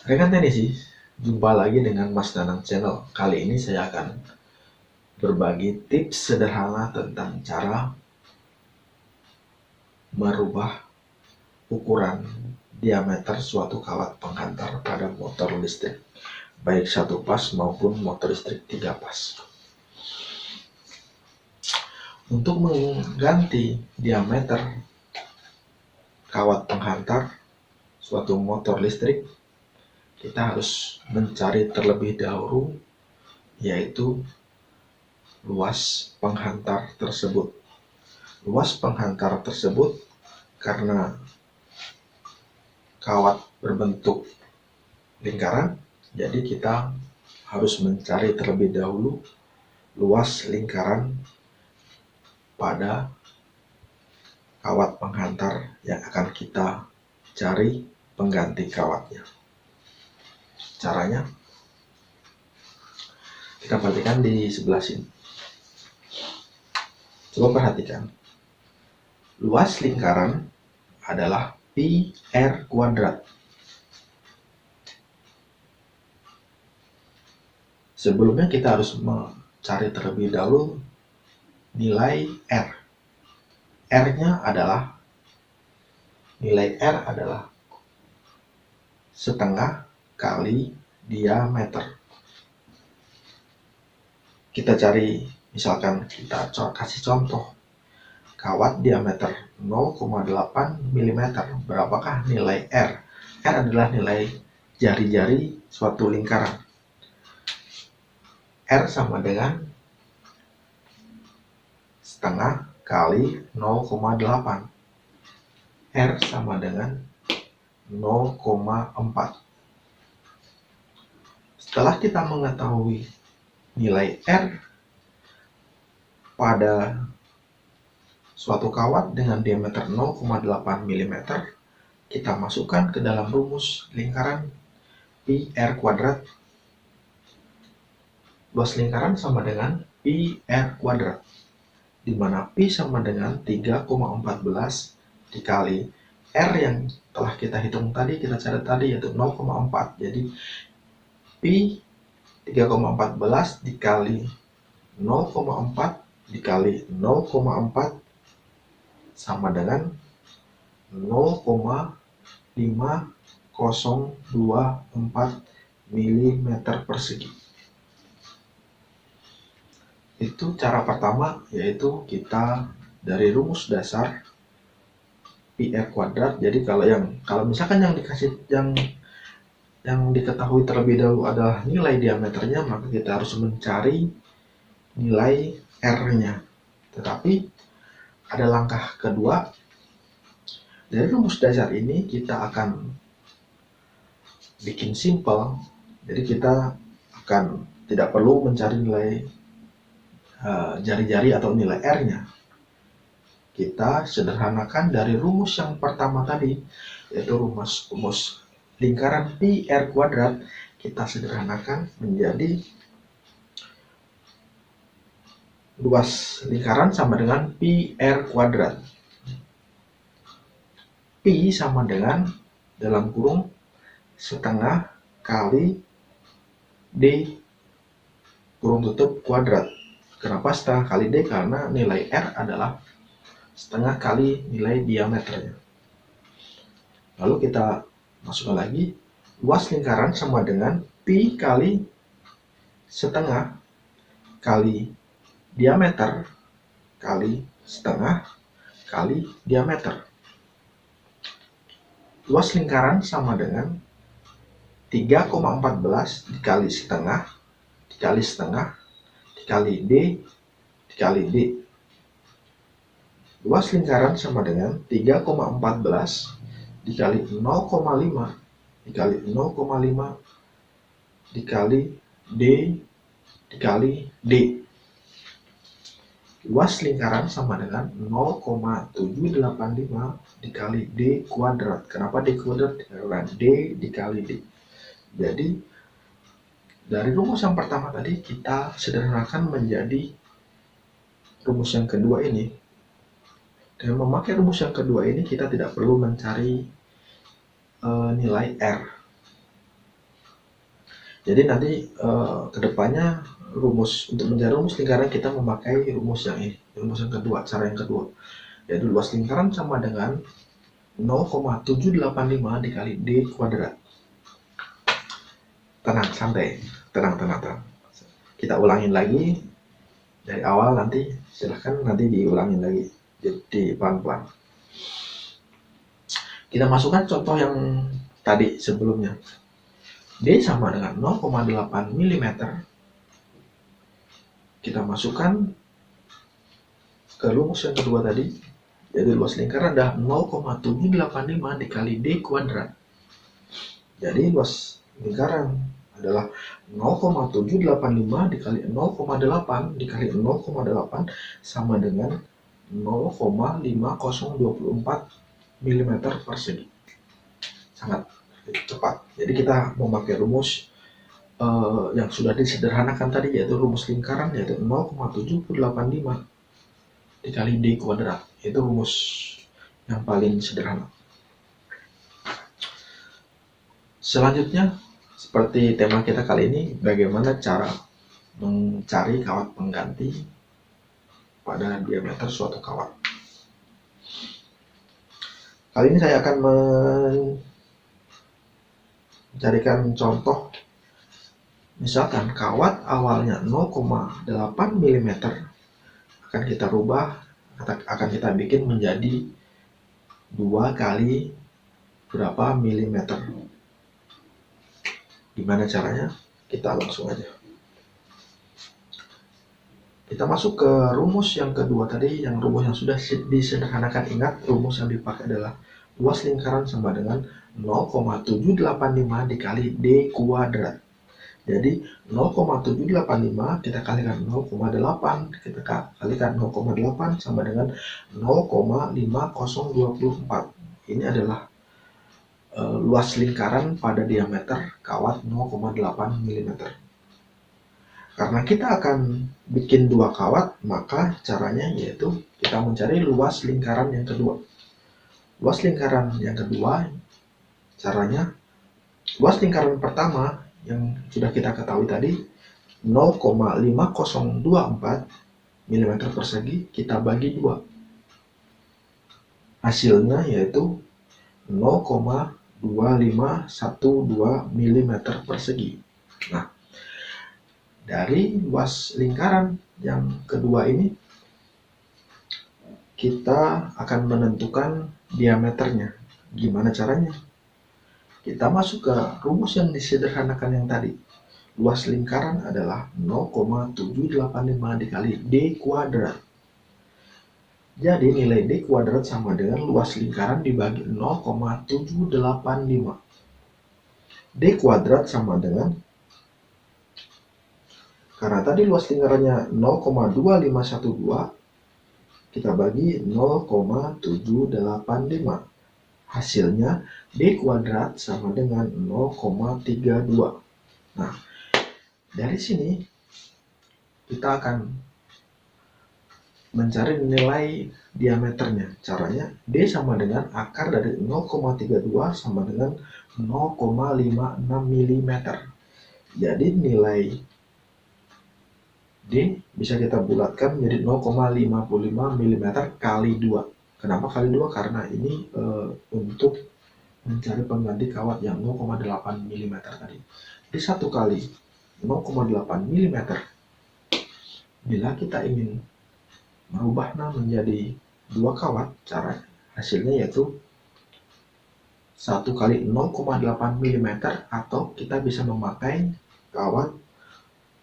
Rekan teknisi, jumpa lagi dengan Mas Danang Channel. Kali ini saya akan berbagi tips sederhana tentang cara merubah ukuran diameter suatu kawat penghantar pada motor listrik, baik satu pas maupun motor listrik 3 pas. Untuk mengganti diameter kawat penghantar suatu motor listrik, kita harus mencari terlebih dahulu yaitu luas penghantar tersebut. Luas penghantar tersebut karena kawat berbentuk lingkaran, jadi kita harus mencari terlebih dahulu luas lingkaran pada kawat penghantar yang akan kita cari pengganti kawatnya. Caranya kita perhatikan di sebelah sini. Coba perhatikan. Luas lingkaran adalah pi r kuadrat. Sebelumnya kita harus mencari terlebih dahulu nilai R. Nilai R adalah setengah kali diameter. Kita cari, misalkan kita kasih contoh kawat diameter 0,8 mm. Berapakah nilai R? R adalah nilai jari-jari suatu lingkaran. R sama dengan setengah kali 0,8. R sama dengan 0,4. Setelah kita mengetahui nilai R pada suatu kawat dengan diameter 0,8 mm, kita masukkan ke dalam rumus lingkaran pi r kuadrat. Luas lingkaran sama dengan pi r kuadrat, di mana pi sama dengan 3,14 dikali R yang telah kita hitung tadi, kita cari tadi, yaitu 0,4. Jadi pi 3,14 dikali 0,4 dikali 0,4 sama dengan 0,5024 mm persegi. Itu cara pertama, yaitu kita dari rumus dasar pi r kuadrat. Jadi kalau misalkan yang diketahui terlebih dahulu adalah nilai diameternya, maka kita harus mencari nilai R-nya. Tetapi ada langkah kedua. Dari rumus dasar ini kita akan bikin simple. Jadi kita akan tidak perlu mencari nilai jari-jari atau nilai R-nya. Kita sederhanakan dari rumus yang pertama tadi, yaitu rumus lingkaran pi r kuadrat. Kita sederhanakan menjadi luas lingkaran sama dengan pi r kuadrat. Pi sama dengan dalam kurung setengah kali D kurung tutup kuadrat. Kenapa setengah kali D? Karena nilai R adalah setengah kali nilai diameternya. Lalu kita masukkan lagi, luas lingkaran sama dengan pi kali setengah kali diameter kali setengah kali diameter. Luas lingkaran sama dengan 3,14 dikali setengah dikali setengah dikali D dikali D. Luas lingkaran sama dengan 3,14 dikali 0,5 dikali 0,5 dikali D dikali D. Luas lingkaran sama dengan 0,785 dikali D kuadrat. Kenapa D kuadrat? Karena D dikali D. Jadi dari rumus yang pertama tadi kita sederhanakan menjadi rumus yang kedua ini. Dengan memakai rumus yang kedua ini kita tidak perlu mencari nilai R. Jadi nanti kedepannya untuk mencari rumus lingkaran kita memakai rumus yang ini, rumus yang kedua, cara yang kedua. Jadi luas lingkaran sama dengan 0,785 dikali D kuadrat. Tenang, santai, tenang. Kita ulangin lagi dari awal, nanti silahkan nanti diulangin lagi, jadi pelan-pelan. Kita masukkan contoh yang tadi sebelumnya. D sama dengan 0,8 mm. Kita masukkan ke rumus yang kedua tadi. Jadi luas lingkaran adalah 0,785 dikali D kuadrat. Jadi luas lingkaran adalah 0,785 dikali 0,8 dikali 0,8 sama dengan 0,5024 mm persegi. Sangat cepat. Jadi kita memakai rumus yang sudah disederhanakan tadi, yaitu rumus lingkaran, yaitu 0,785 dikali D kuadrat. Itu rumus yang paling sederhana. Selanjutnya, seperti tema kita kali ini, bagaimana cara mencari kawat pengganti pada diameter suatu kawat. Kali ini saya akan mencarikan contoh. Misalkan kawat awalnya 0,8 mm akan kita rubah, akan kita bikin menjadi 2 kali berapa milimeter. Gimana caranya? Kita langsung aja. Kita masuk ke rumus yang kedua tadi, yang rumus yang sudah disederhanakan. Ingat, rumus yang dipakai adalah luas lingkaran sama dengan 0,785 dikali D kuadrat. Jadi 0,785 kita kalikan 0,8, kita kalikan 0,8 sama dengan 0,5024. Ini adalah luas lingkaran pada diameter kawat 0,8 mm. Karena kita akan bikin 2 kawat, maka caranya yaitu kita mencari luas lingkaran yang kedua. Luas lingkaran yang kedua, caranya, luas lingkaran pertama yang sudah kita ketahui tadi 0,5024 mm persegi, kita bagi 2. Hasilnya yaitu 0,2512 mm persegi. Nah, dari luas lingkaran yang kedua ini kita akan menentukan diameternya. Gimana caranya? Kita masuk ke rumus yang disederhanakan yang tadi. Luas lingkaran adalah 0,785 dikali D kuadrat. Jadi nilai D kuadrat sama dengan luas lingkaran dibagi 0,785. D kuadrat sama dengan, karena tadi luas lingkarannya 0,2512, kita bagi 0,785. Hasilnya D kuadrat sama dengan 0,32. Nah, dari sini kita akan mencari nilai diameternya. Caranya D sama dengan akar dari 0,32 sama dengan 0,56 mm. Jadi nilai D bisa kita bulatkan menjadi 0,55 mm kali 2. Kenapa kali 2? Karena ini untuk mencari pengganti kawat yang 0,8 mm tadi. Di 1 kali 0,8 mm, bila kita ingin merubahnya menjadi 2 kawat, cara hasilnya yaitu 1 kali 0,8 mm, atau kita bisa memakai kawat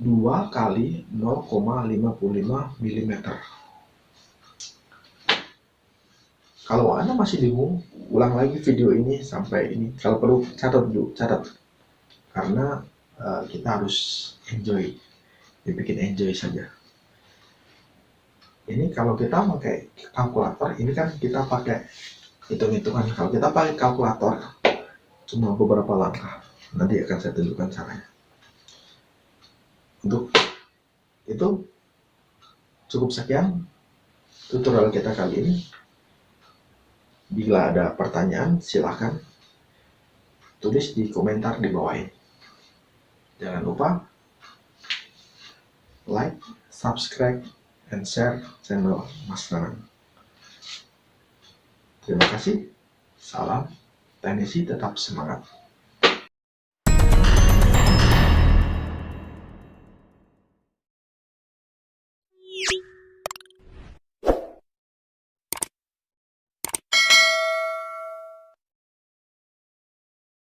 2 kali 0,55 mm. Kalau Anda masih bingung, ulang lagi video ini sampai ini. Kalau perlu catat. Karena kita harus enjoy. Dibikin enjoy saja. Ini kalau kita pakai kalkulator, ini kan kita pakai hitung-hitungan. Kalau kita pakai kalkulator, cuma beberapa langkah. Nanti akan saya tunjukkan caranya. Untuk itu, cukup sekian tutorial kita kali ini. Bila ada pertanyaan, silakan tulis di komentar di bawah ini. Jangan lupa like, subscribe, and share channel Mas Nanang. Terima kasih. Salam teknisi tetap semangat.